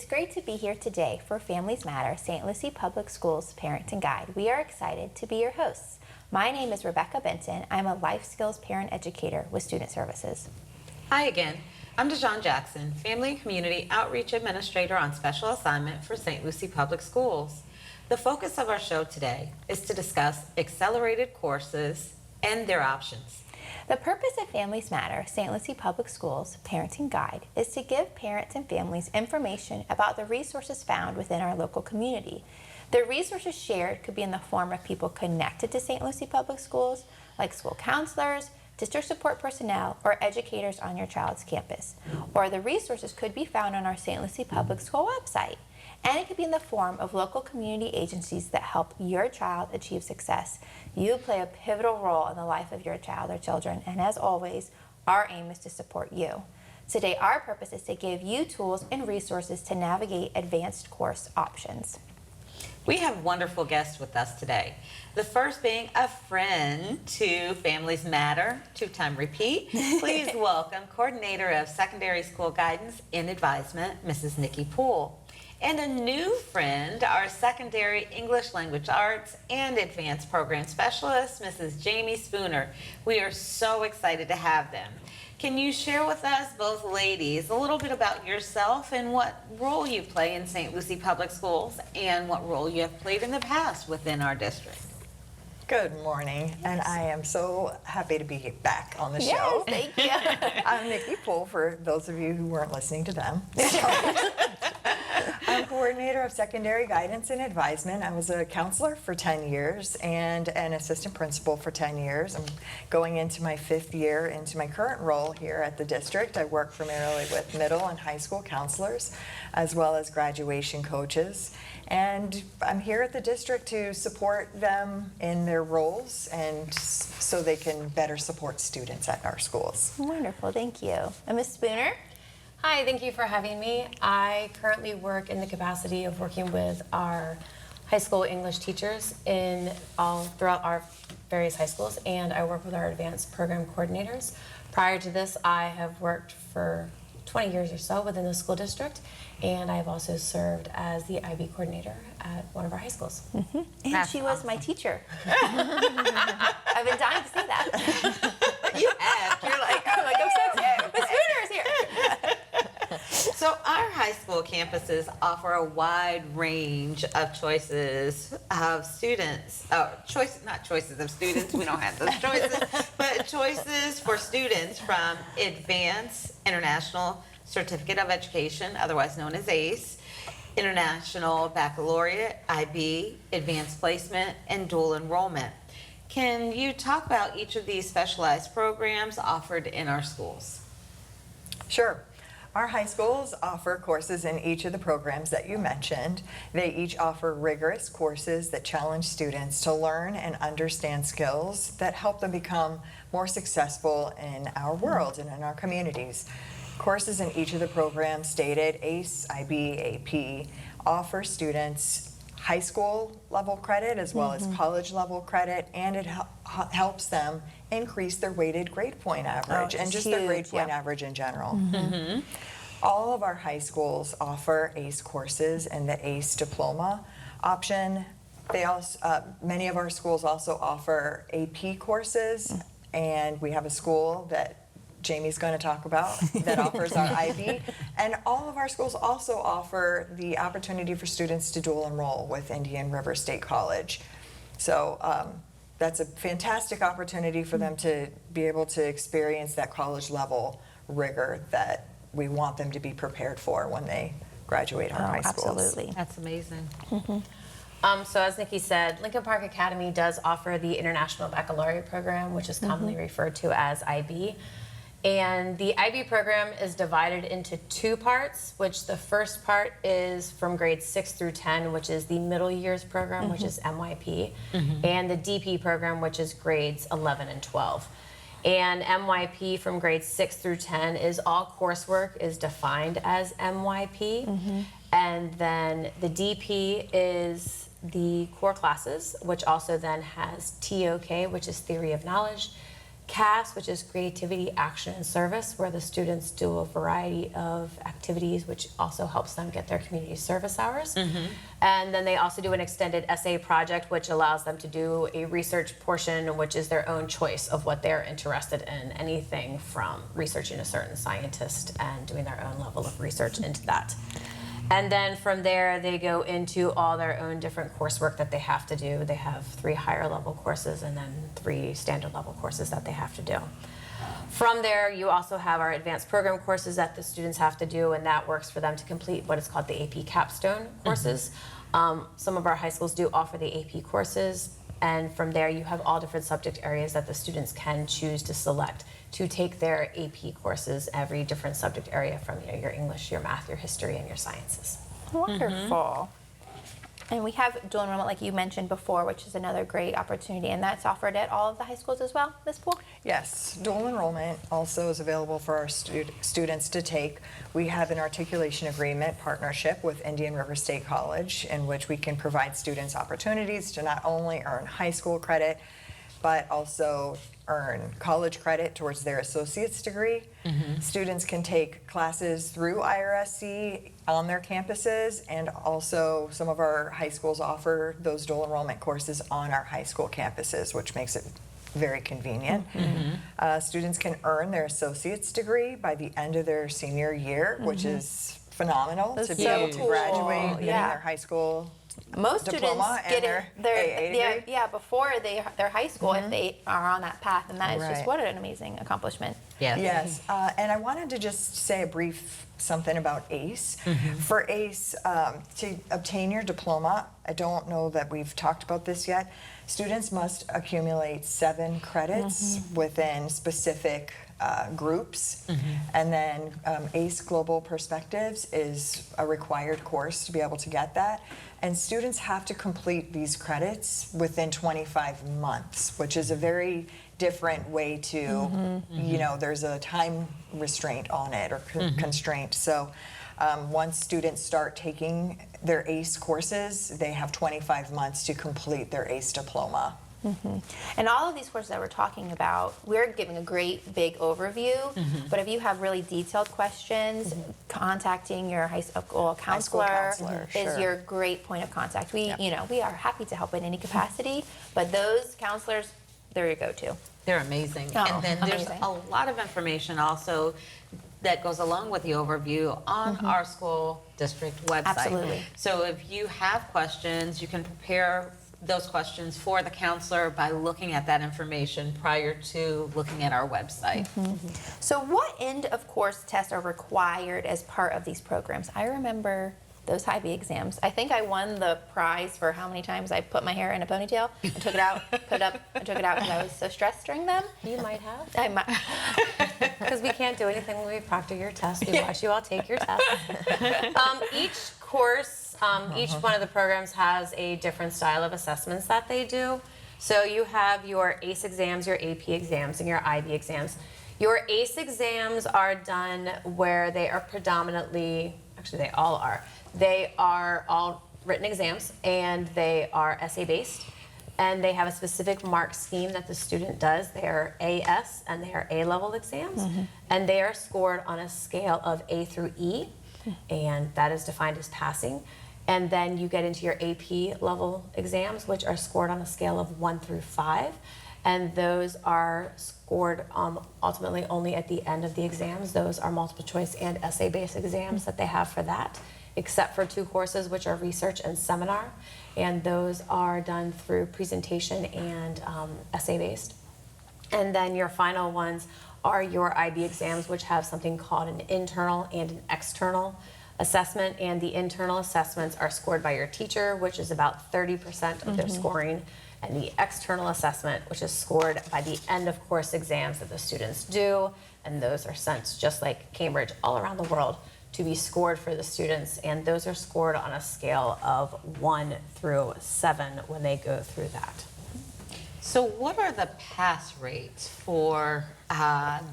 great to be here today for Families Matter, St. Lucie Public Schools Parenting Guide. We are excited to be your hosts. My name is Rebecca Benton. I'm a life skills parent educator with Student Services. Hi again. I'm DeJean Jackson, Family and Community Outreach Administrator on special assignment for St. Lucie Public Schools. The focus of our show today is to discuss accelerated courses and their options. The purpose of Families Matter, St. Lucie Public Schools Parenting Guide, is to give parents and families information about the resources found within our local community. The resources shared could be in the form of people connected to St. Lucie Public Schools, like school counselors, district support personnel, or educators on your child's campus. Or the resources could be found on our St. Lucie Public School website. And it could be in the form of local community agencies that help your child achieve success. You play a pivotal role in the life of your child or children, and as always, our aim is to support you. Today, our purpose is to give you tools and resources to navigate advanced course options. We have wonderful guests with us today. The first being a friend to Families Matter, two-time repeat. Please welcome Coordinator of Secondary School Guidance and Advisement, Mrs. Nikki Poole. And a new friend, our Secondary English Language Arts and Advanced Program Specialist, Mrs. Jamie Spooner. We are so excited to have them. Can you share with us, both ladies, a little bit about yourself and what role you play in St. Lucie Public Schools and what role you have played in the past within our district? Good morning, and I am so happy to be back on the show. Yes, thank you. I'm Nikki Poole, for those of you who weren't listening to them. I'm coordinator of secondary guidance and advisement. I was a counselor for 10 years and an assistant principal for 10 years. I'm going into my 5th year into my current role here at the district. I work primarily with middle and high school counselors, as well as graduation coaches. And I'm here at the district to support them in their roles and so they can better support students at our schools. Wonderful, thank you. And Ms. Spooner? Hi, thank you for having me. I currently work in the capacity of working with our high school English teachers throughout our various high schools, and I work with our advanced program coordinators. Prior to this, I have worked for 20 years or so within the school district, and I've also served as the IB coordinator at one of our high schools. Mm-hmm. And That's she was my teacher. I've been dying to say that. You have. You're like, I'm like, I'm so excited. Ms. Spooner is here. So our high school campuses offer a wide range of choices of students. Not choices of students, we don't have those choices, but choices for students from Advanced International Certificate of Education, otherwise known as ACE, International Baccalaureate, IB, Advanced Placement, and Dual Enrollment. Can you talk about each of these specialized programs offered in our schools? Sure. Our high schools offer courses in each of the programs that you mentioned. They each offer rigorous courses that challenge students to learn and understand skills that help them become more successful in our world and in our communities. Courses in each of the programs stated ACE, IB, AP offer students high school level credit as well as college level credit, and it helps them increase their weighted grade point average and just their grade point average in general. All of our high schools offer ACE courses and the ACE diploma option. They also, many of our schools also offer AP courses, and we have a school that Jamie's going to talk about that offers our IB. And all of our schools also offer the opportunity for students to dual enroll with Indian River State College. So that's a fantastic opportunity for them to be able to experience that college level rigor that we want them to be prepared for when they graduate our high schools. Absolutely. That's amazing. So as Nikki said, Lincoln Park Academy does offer the International Baccalaureate program, which is commonly referred to as IB. And the IB program is divided into 2 parts, which the first part is from grades 6 through 10, which is the middle years program, which is MYP, and the DP program, which is grades 11 and 12. And MYP from grades 6 through 10 is all coursework is defined as MYP. And then the DP is the core classes, which also then has TOK, which is theory of knowledge, CAS, which is Creativity, Action, and Service, where the students do a variety of activities, which also helps them get their community service hours. And then they also do an extended essay project, which allows them to do a research portion, which is their own choice of what they're interested in, anything from researching a certain scientist and doing their own level of research into that. And then from there, they go into all their own different coursework that they have to do. They have 3 higher level courses and then 3 standard level courses that they have to do. From there, you also have our advanced program courses that the students have to do, and that works for them to complete what is called the AP capstone courses. Some of our high schools do offer the AP courses, and from there, you have all different subject areas that the students can choose to select to take their AP courses, every different subject area from your English, your math, your history, and your sciences. Wonderful. And we have dual enrollment, like you mentioned before, which is another great opportunity, and that's offered at all of the high schools as well, Ms. Poole? Yes, dual enrollment also is available for our students to take. We have an articulation agreement partnership with Indian River State College in which we can provide students opportunities to not only earn high school credit, but also earn college credit towards their associate's degree. Students can take classes through IRSC on their campuses, and also some of our high schools offer those dual enrollment courses on our high school campuses, which makes it very convenient. Students can earn their associate's degree by the end of their senior year, which is phenomenal That's to be so able to cool. graduate getting Yeah. their high school Most diploma students get and their AA degree. before their high school if they are on that path, and that is just Right. what an amazing accomplishment. Yes, and I wanted to just say a brief something about ACE. For ACE, to obtain your diploma, I don't know that we've talked about this yet, students must accumulate 7 credits within specific groups. And then ACE Global Perspectives is a required course to be able to get that. And students have to complete these credits within 25 months, which is a very different way to, you know, there's a time restraint on it or constraint. So once students start taking their ACE courses, they have 25 months to complete their ACE diploma. And all of these courses that we're talking about, we're giving a great big overview, but if you have really detailed questions, contacting your high school counselor is sure. your great point of contact. We, you know, we are happy to help in any capacity, but those counselors, they're your go-to. They're amazing. Oh, And then there's amazing. a lot of information also that goes along with the overview on our school district website. Absolutely. So if you have questions, you can prepare those questions for the counselor by looking at that information prior to looking at our website. So what end of course tests are required as part of these programs? I remember those IB exams. I think I won the prize for how many times I put my hair in a ponytail and took it out, put it up, and took it out because I was so stressed during them. You might have. I might. Because we can't do anything when we proctor your test. We watch you all take your test. Each course, each one of the programs has a different style of assessments that they do. So you have your ACE exams, your AP exams, and your IB exams. Your ACE exams are done where they are predominantly, actually they all are. They are all written exams, and they are essay-based, and they have a specific mark scheme that the student does. They are AS, and they are A-level exams, and they are scored on a scale of A through E, and that is defined as passing. And then you get into your AP level exams, which are scored on a scale of 1 through 5, and those are scored ultimately only at the end of the exams. Those are multiple choice and essay-based exams that they have for that, except for 2 courses, which are research and seminar, and those are done through presentation and essay-based. And then your final ones are your IB exams, which have something called an internal and an external assessment, and the internal assessments are scored by your teacher, which is about 30% of their scoring, and the external assessment, which is scored by the end of course exams that the students do, and those are sent just like Cambridge all around the world to be scored for the students, and those are scored on a scale of 1 through 7 when they go through that. So what are the pass rates for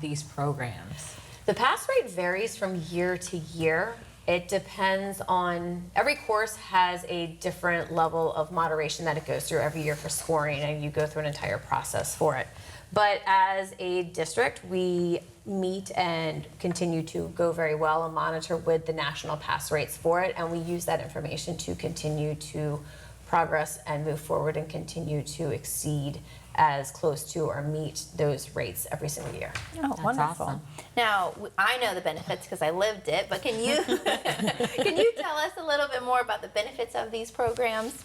these programs? The pass rate varies from year to year. It depends on, every course has a different level of moderation that it goes through every year for scoring, and you go through an entire process for it. But as a district, we meet and continue to go very well and monitor with the national pass rates for it, and we use that information to continue to progress and move forward and continue to exceed as close to or meet those rates every single year. Oh, wonderful. awesome. Now, I know the benefits because I lived it, but can you can you tell us a little bit more about the benefits of these programs?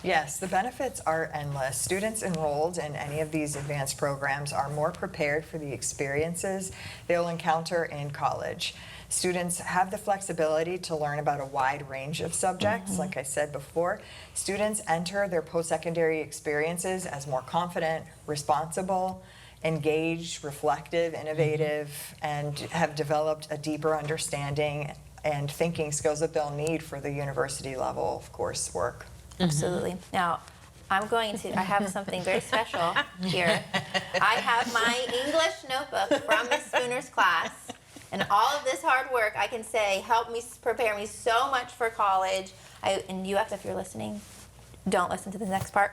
Yes, the benefits are endless. Students enrolled in any of these advanced programs are more prepared for the experiences they'll encounter in college. Students have the flexibility to learn about a wide range of subjects. Like I said before, students enter their post-secondary experiences as more confident, responsible, engaged, reflective, innovative, and have developed a deeper understanding and thinking skills that they'll need for the university level of coursework. Absolutely. Now, I have something very special here. I have my English notebook from Miss Spooner's class, and all of this hard work, I can say, helped me prepare me so much for college. And UF, if you're listening, don't listen to the next part.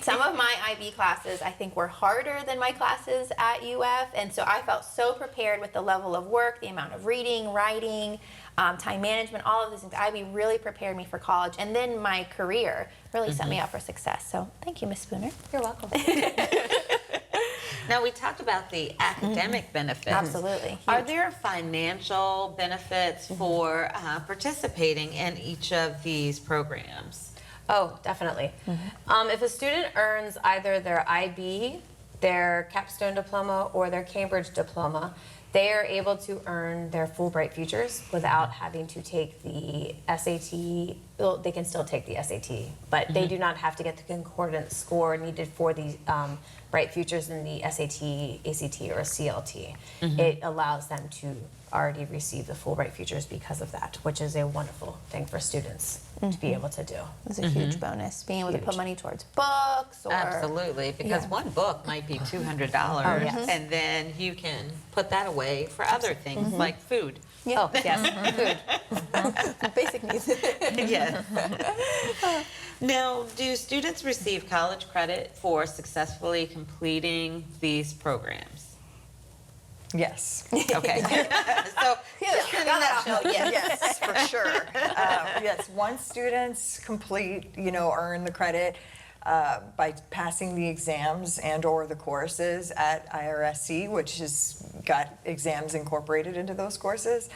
Some of my IB classes, I think, were harder than my classes at UF, and so I felt so prepared with the level of work, the amount of reading, writing, time management, all of these things. IB really prepared me for college, and then my career really set me up for success. So thank you, Ms. Spooner. You're welcome. Now, we talked about the academic benefits. Absolutely. Are Huge. there financial benefits for participating in each of these programs? Oh, definitely. If a student earns either their IB, their capstone diploma, or their Cambridge diploma, they are able to earn their Fulbright futures without having to take the SAT. Well, they can still take the SAT, but they do not have to get the concordance score needed for the Bright futures in the SAT, ACT, or CLT. It allows them to already receive the Fulbright futures because of that, which is a wonderful thing for students to be able to do. It's a huge bonus, being able to put money towards books or Absolutely, because Yeah. one book might be $200, Oh, yes. and then you can put that away for other things like food. Yeah. Oh, yes, food. basic needs. Yes. Now, do students receive college credit for successfully completing these programs? Yes. Okay. So, just in a nutshell, yes. Yes, for sure. Yes, once students complete, earn the credit by passing the exams and/or the courses at IRSC, which has got exams incorporated into those courses,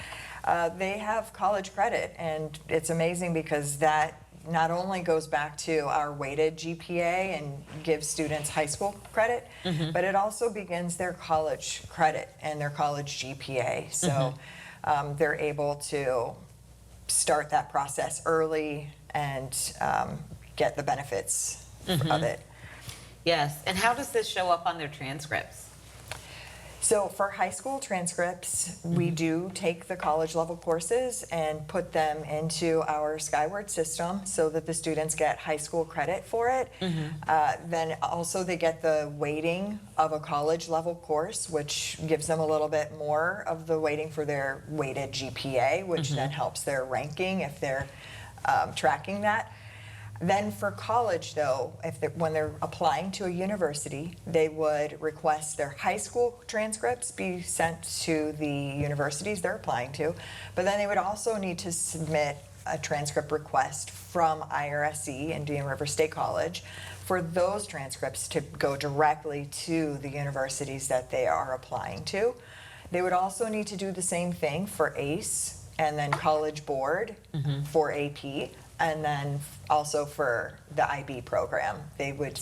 they have college credit, and it's amazing because that not only goes back to our weighted GPA and gives students high school credit, but it also begins their college credit and their college GPA. So they're able to start that process early and get the benefits of it. Yes. And how does this show up on their transcripts? So for high school transcripts, we do take the college level courses and put them into our Skyward system so that the students get high school credit for it. Then also they get the weighting of a college level course, which gives them a little bit more of the weighting for their weighted GPA, which then helps their ranking if they're tracking that. Then for college, though, when they're applying to a university, they would request their high school transcripts be sent to the universities they're applying to, but then they would also need to submit a transcript request from IRSC, Indian River State College, for those transcripts to go directly to the universities that they are applying to. They would also need to do the same thing for ACE and then College Board for AP. And then also for the IB program, they would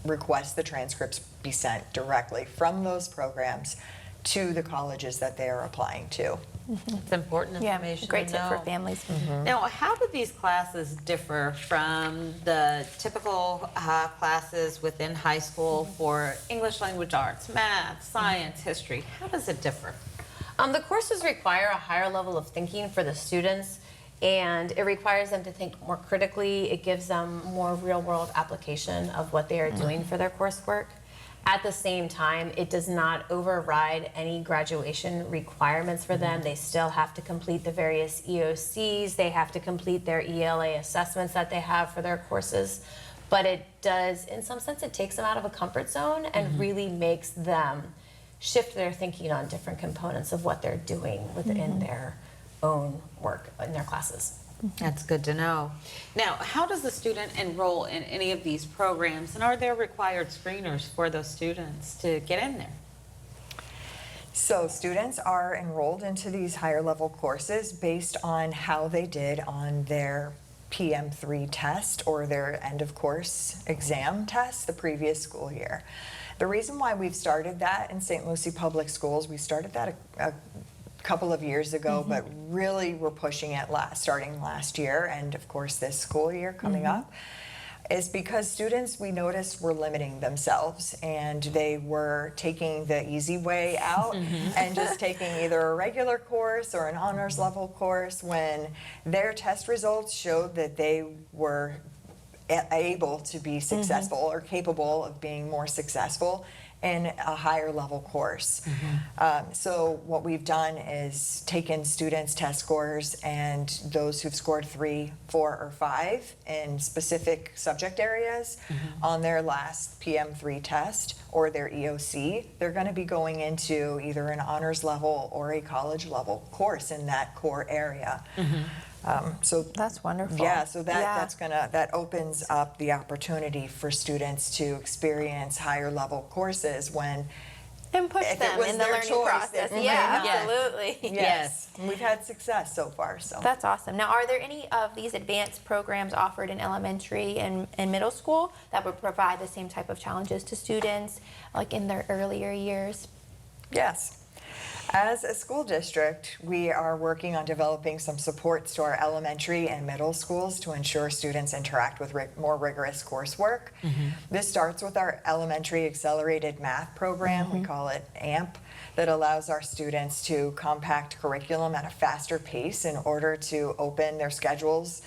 request the transcripts be sent directly from those programs to the colleges that they are applying to. It's important Yeah, information great to tip for know. families. Now, how do these classes differ from the typical classes within high school for English language arts, math, science, history? How does it differ? The courses require a higher level of thinking for the students, and it requires them to think more critically. It gives them more real-world application of what they are doing for their coursework. At the same time, it does not override any graduation requirements for them. They still have to complete the various EOCs. They have to complete their ELA assessments that they have for their courses. but it does, in some sense, it takes them out of a comfort zone and really makes them shift their thinking on different components of what they're doing within their own work in their classes. That's good to know. Now, how does the student enroll in any of these programs, and are there required screeners for those students to get in there? So students are enrolled into these higher level courses based on how they did on their PM3 test or their end of course exam test the previous school year. The reason why we've started that in St. Lucie Public Schools, we started that a couple of years ago, but really we're pushing it starting last year and of course this school year coming up, is because students, we noticed, were limiting themselves and they were taking the easy way out and just taking either a regular course or an honors level course when their test results showed that they were able to be successful or capable of being more successful in a higher level course. So what we've done is taken students' test scores and those who've scored 3, 4, or 5 in specific subject areas on their last PM3 test or their EOC, they're going to be going into either an honors level or a college level course in that core area. So That's wonderful. yeah, so that opens up the opportunity for students to experience higher level courses when And push if it them was in the their learning choice, process. they- Yeah, Yes. absolutely. Yes. And we've had success so far. So That's awesome. Now, are there any of these advanced programs offered in elementary and middle school that would provide the same type of challenges to students, like in their earlier years? yes. As a school district, we are working on developing some supports to our elementary and middle schools to ensure students interact with more rigorous coursework. This starts with our elementary accelerated math program, we call it AMP, that allows our students to compact curriculum at a faster pace in order to open their schedules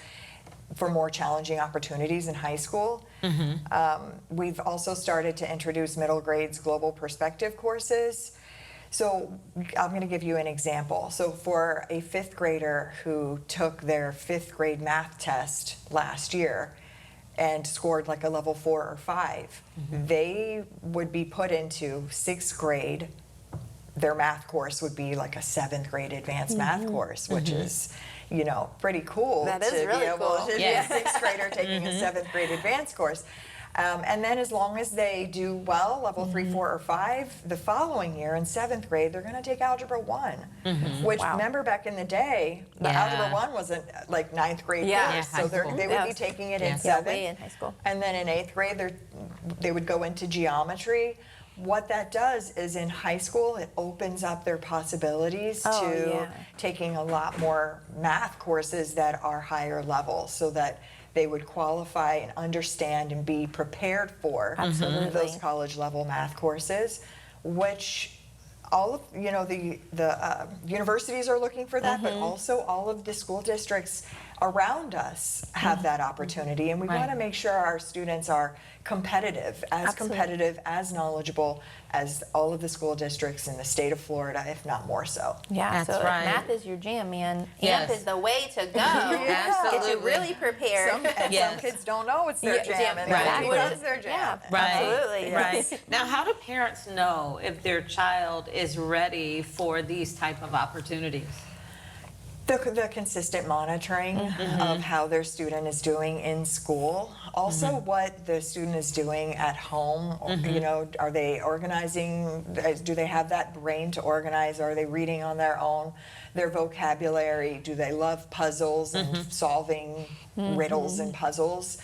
for more challenging opportunities in high school. We've also started to introduce middle grades global perspective courses. So I'm going to give you an example. So for a 5th grader who took their 5th grade math test last year and scored like a level 4 or 5, they would be put into 6th grade. Their math course would be like a 7th grade advanced math course, which is, you know, pretty cool. That is to really be able cool. to be a 6th grader taking a 7th grade advanced course. And then as long as they do well, level 3, 4, or 5, the following year in 7th grade, they're going to take Algebra 1, which Wow. remember back in the day, the Yeah. Algebra 1 was a like 9th grade Yeah. course. Yeah, So high they school. would Yeah. be taking it in Yeah. 7th. Way in high school. And then in 8th grade, they would go into geometry. What that does is in high school, it opens up their possibilities Oh, to yeah. taking a lot more math courses that are higher level so that they would qualify and understand and be prepared for Absolutely. those college level math courses, which all of the universities are looking for that, but also all of the school districts around us have that opportunity, and we Right. want to make sure our students are competitive, as knowledgeable as all of the school districts in the state of Florida, if not more so. Yeah, That's so right. if math is your jam, man, Yes. AMP is the way to go. Get you Absolutely. really prepared. Some Yes. kids don't know it's their Yeah, jam, and right. that exactly. becomes their jam. Yeah, Right. absolutely. Right. Now, how do parents know if their child is ready for these type of opportunities? The consistent monitoring of how their student is doing in school, also what the student is doing at home. You know, are they organizing? Do they have that brain to organize? Are they reading on their own? Their vocabulary? Do they love puzzles and solving riddles and puzzles?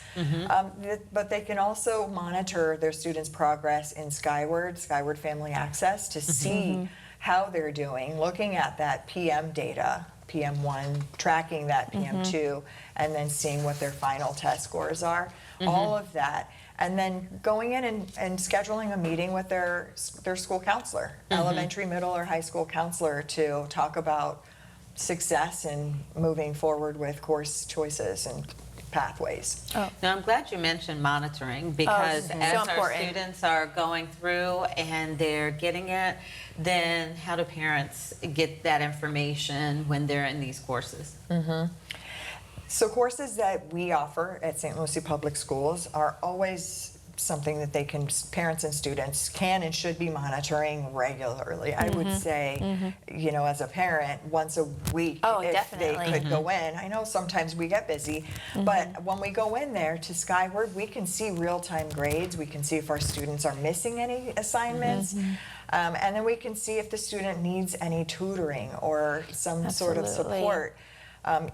But they can also monitor their students' progress in Skyward Family Access to see how they're doing, looking at that PM data. PM1, tracking that PM2, and then seeing what their final test scores are. All of that. And then going in and scheduling a meeting with their school counselor, elementary, middle, or high school counselor to talk about success and moving forward with course choices and pathways. Oh. Now, I'm glad you mentioned monitoring because so as our important. students are going through and they're getting it, then how do parents get that information when they're in these courses? So courses that we offer at St. Lucie Public Schools are always something that parents and students can and should be monitoring regularly. I would say, as a parent, once a week, if definitely. they could go in. I know sometimes we get busy, but when we go in there to Skyward, we can see real-time grades. We can see if our students are missing any assignments. And then we can see if the student needs any tutoring or some sort of Absolutely. support.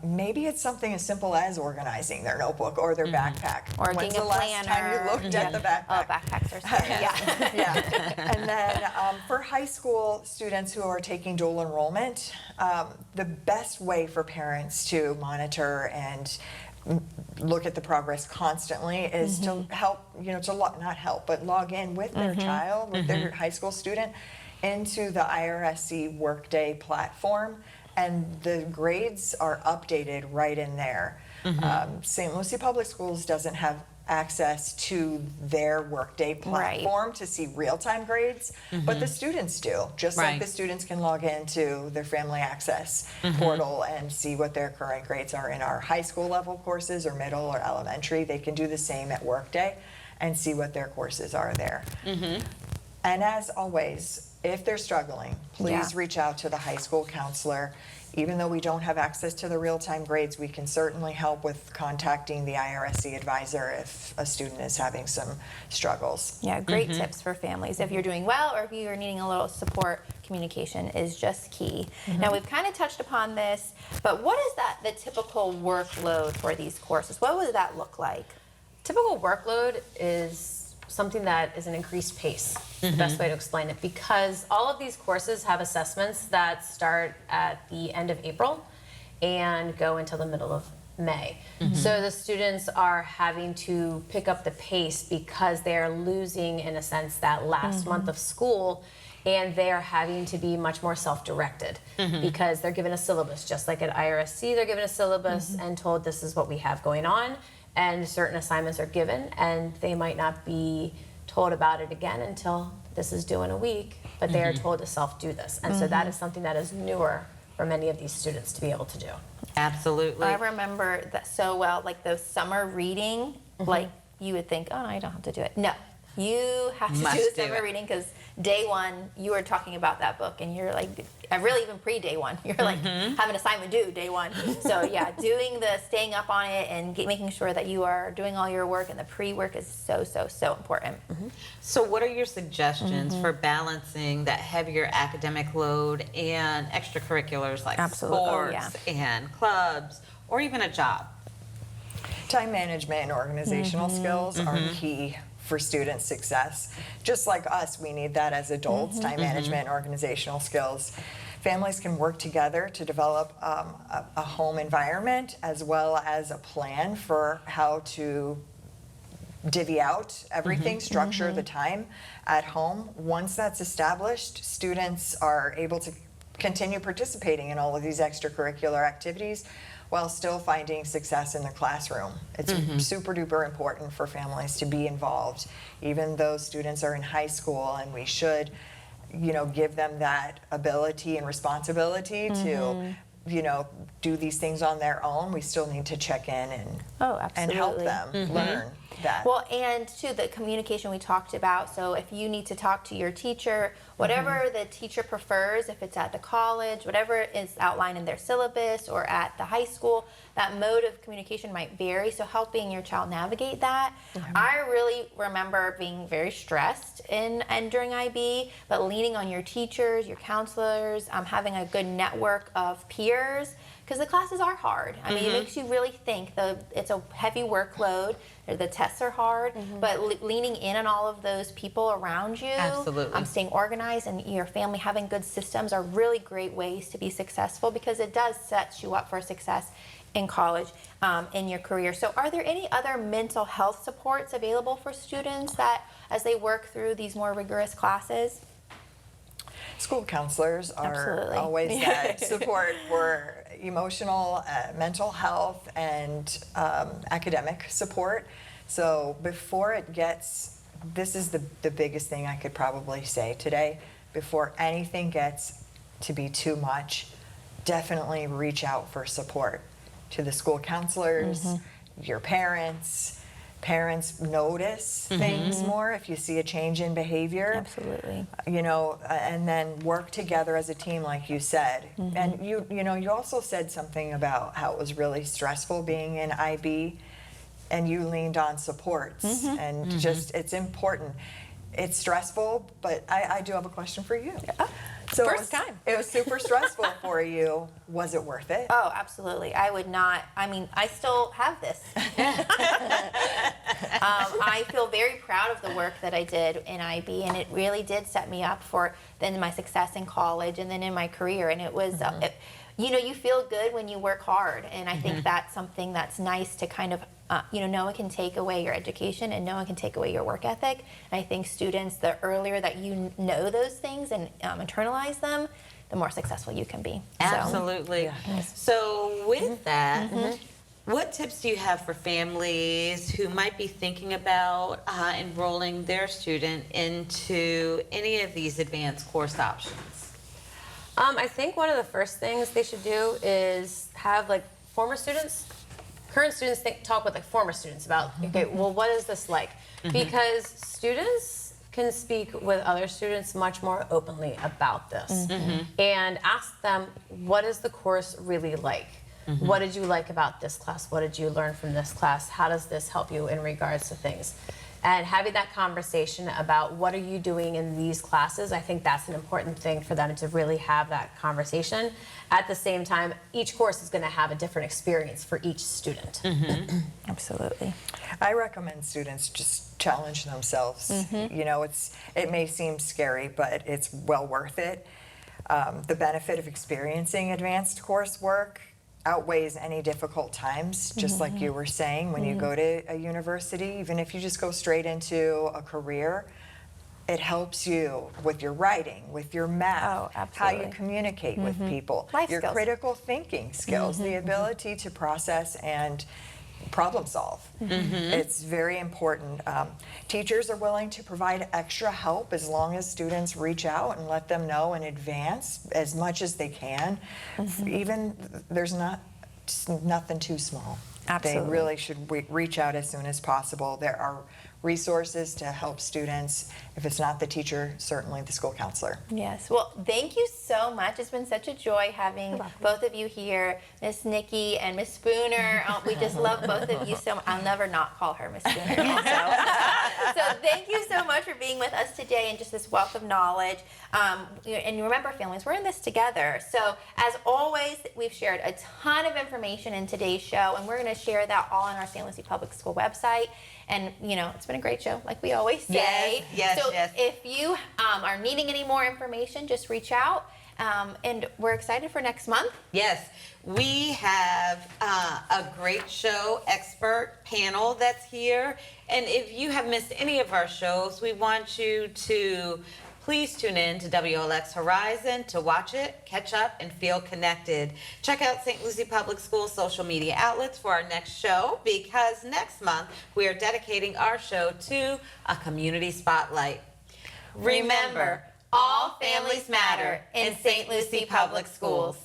Maybe it's something as simple as organizing their notebook or their backpack. Or When's getting the a last time you planner. looked at the backpack? Oh, backpacks are scary. Yeah. Yeah. And then for high school students who are taking dual enrollment, the best way for parents to monitor and look at the progress constantly is to help, but log in with their child, with their high school student into the IRSC Workday platform. And the grades are updated right in there. St. Lucie Public Schools doesn't have access to their Workday platform to see real-time grades, but the students do. Just like the students can log into their Family Access portal and see what their current grades are in our high school level courses or middle or elementary, they can do the same at Workday and see what their courses are there. And as always, if they're struggling, please reach out to the high school counselor. Even though we don't have access to the real-time grades, we can certainly help with contacting the IRSC advisor if a student is having some struggles. Yeah, great tips for families. If you're doing well or if you're needing a little support, communication is just key. Now, we've kind of touched upon this, but what is the typical workload for these courses? What would that look like? Typical workload is something that is an increased pace, the best way to explain it, because all of these courses have assessments that start at the end of April and go until the middle of May. So the students are having to pick up the pace because they are losing, in a sense, that last month of school, and they are having to be much more self-directed because they're given a syllabus. Just like at IRSC, they're given a syllabus and told this is what we have going on, and certain assignments are given, and they might not be told about it again until this is due in a week, but they are told to self-do this. And so that is something that is newer for many of these students to be able to do. Absolutely. I remember that so well, like those summer reading, like you would think, oh, no, I don't have to do it. No, you have to Must do the do summer it. reading because day one, you were talking about that book and you're like, really even pre-day one, you're like, have an assignment due day one. So yeah, staying up on it and making sure that you are doing all your work and the pre-work is so, so, so important. So what are your suggestions for balancing that heavier academic load and extracurriculars like Absolutely. Oh, sports and clubs or even a job? Time management and organizational skills are key for student success. Just like us, we need that as adults, time management and organizational skills. Families can work together to develop a home environment as well as a plan for how to divvy out everything, structure the time at home. Once that's established, students are able to continue participating in all of these extracurricular activities while still finding success in the classroom. It's super duper important for families to be involved, even though students are in high school, and we should, give them that ability and responsibility to, do these things on their own. We still need to check in and help them learn that. Well, and too, the communication we talked about. So if you need to talk to your teacher, whatever the teacher prefers, if it's at the college, whatever is outlined in their syllabus or at the high school, that mode of communication might vary. So helping your child navigate that. I really remember being very stressed and during IB, but leaning on your teachers, your counselors, having a good network of peers. Because the classes are hard. I mean, it makes you really think. It's a heavy workload. The tests are hard, but leaning in on all of those people around you, Absolutely. Staying organized, and your family having good systems are really great ways to be successful because it does set you up for success in college, in your career. So are there any other mental health supports available for students that as they work through these more rigorous classes? School counselors are Absolutely. always that support for emotional, mental health, and academic support. So before it gets, this is the biggest thing I could probably say today, before anything gets to be too much, definitely reach out for support. to the school counselors, your parents. Parents notice things more if you see a change in behavior. Absolutely. You know, and then work together as a team, like you said. And you also said something about how it was really stressful being in IB, and you leaned on supports. And just, it's important. It's stressful, but I do have a question for you. So First time. It was super stressful for you. Was it worth it? Oh, absolutely. I would not, I mean, I still have this. I feel very proud of the work that I did in IB, and it really did set me up for then my success in college and then in my career. And it was, you know, you feel good when you work hard. And I think that's something that's nice to kind of, you know, no one can take away your education and no one can take away your work ethic. And I think students, the earlier that you know those things and internalize them, the more successful you can be. Absolutely. So with that, what tips do you have for families who might be thinking about enrolling their student into any of these advanced course options? I think one of the first things they should do is have like former students, current students talk with like former students about, okay, well, what is this like? Because students can speak with other students much more openly about this and ask them, what is the course really like? What did you like about this class? What did you learn from this class? How does this help you in regards to things? And having that conversation about what are you doing in these classes, I think that's an important thing for them to really have that conversation. At the same time, each course is going to have a different experience for each student. Absolutely. I recommend students just challenge themselves. You know, it may seem scary, but it's well worth it. The benefit of experiencing advanced coursework outweighs any difficult times, just like you were saying, when you go to a university. Even if you just go straight into a career, it helps you with your writing, with your math, Oh, how absolutely. you communicate with people, Life your skills. critical thinking skills, the ability to process and problem solve. It's very important. Teachers are willing to provide extra help as long as students reach out and let them know in advance as much as they can. Even there's nothing too small. Absolutely. They really should reach out as soon as possible. There are resources to help students. If it's not the teacher, certainly the school counselor. Yes. Well, thank you so much. It's been such a joy having both of you here, Miss Nikki and Miss Spooner. We just love both of you so much. I'll never not call her Miss Spooner. So thank you so much for being with us today and just this wealth of knowledge. And remember, families, we're in this together. So as always, we've shared a ton of information in today's show, and we're going to share that all on our St. Lucie Public School website. And, you know, it's been a great show, like we always say. Yes, so yes. if you are needing any more information, just reach out. And we're excited for next month. Yes, we have a great show, expert panel that's here. And if you have missed any of our shows, we want you to please tune in to WLX Horizon to watch it, catch up, and feel connected. Check out St. Lucie Public Schools social media outlets for our next show, because next month we are dedicating our show to a community spotlight. Remember, all families matter in St. Lucie Public Schools.